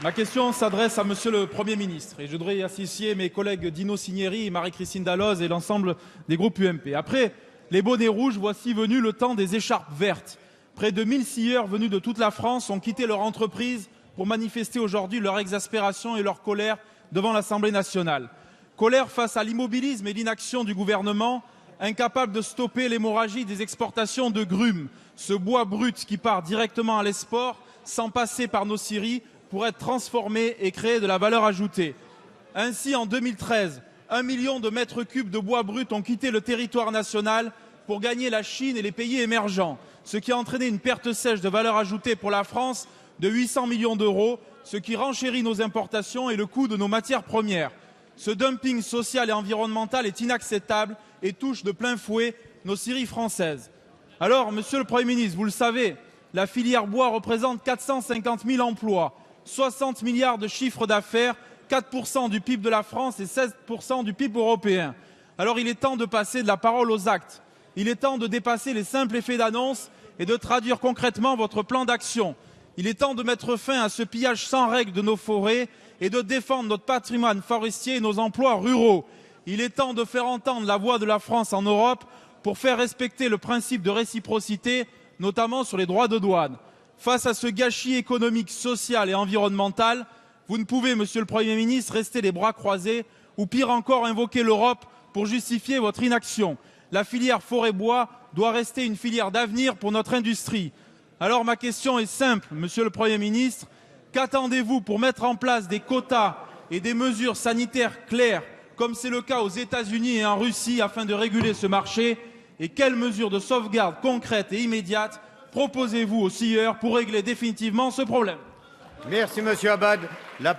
Ma question s'adresse à Monsieur le Premier ministre et je voudrais y associer mes collègues Dino Cinieri, Marie-Christine Dalloz et l'ensemble des groupes UMP. Après les bonnets rouges, voici venu le temps des écharpes vertes. Près de 1000 scieurs venus de toute la France ont quitté leur entreprise pour manifester aujourd'hui leur exaspération et leur colère devant l'Assemblée nationale. Colère face à l'immobilisme et l'inaction du gouvernement, incapable de stopper l'hémorragie des exportations de grumes, ce bois brut qui part directement à l'export sans passer par nos scieries pour être transformé et créer de la valeur ajoutée. Ainsi, en 2013, 1 million de mètres cubes de bois brut ont quitté le territoire national pour gagner la Chine et les pays émergents, ce qui a entraîné une perte sèche de valeur ajoutée pour la France de 800 millions d'euros, ce qui renchérit nos importations et le coût de nos matières premières. Ce dumping social et environnemental est inacceptable et touche de plein fouet nos scieries françaises. Alors, Monsieur le Premier ministre, vous le savez, la filière bois représente 450 000 emplois, 60 milliards de chiffre d'affaires, 4% du PIB de la France et 16% du PIB européen. Alors il est temps de passer de la parole aux actes. Il est temps de dépasser les simples effets d'annonce et de traduire concrètement votre plan d'action. Il est temps de mettre fin à ce pillage sans règle de nos forêts et de défendre notre patrimoine forestier et nos emplois ruraux. Il est temps de faire entendre la voix de la France en Europe pour faire respecter le principe de réciprocité, notamment sur les droits de douane. Face à ce gâchis économique, social et environnemental, vous ne pouvez, Monsieur le Premier ministre, rester les bras croisés ou pire encore invoquer l'Europe pour justifier votre inaction. La filière forêt-bois doit rester une filière d'avenir pour notre industrie. Alors ma question est simple, Monsieur le Premier ministre, qu'attendez-vous pour mettre en place des quotas et des mesures sanitaires claires, comme c'est le cas aux États-Unis et en Russie, afin de réguler ce marché? Et quelles mesures de sauvegarde concrètes et immédiates proposez-vous aux scieurs pour régler définitivement ce problème? Merci Monsieur Abad.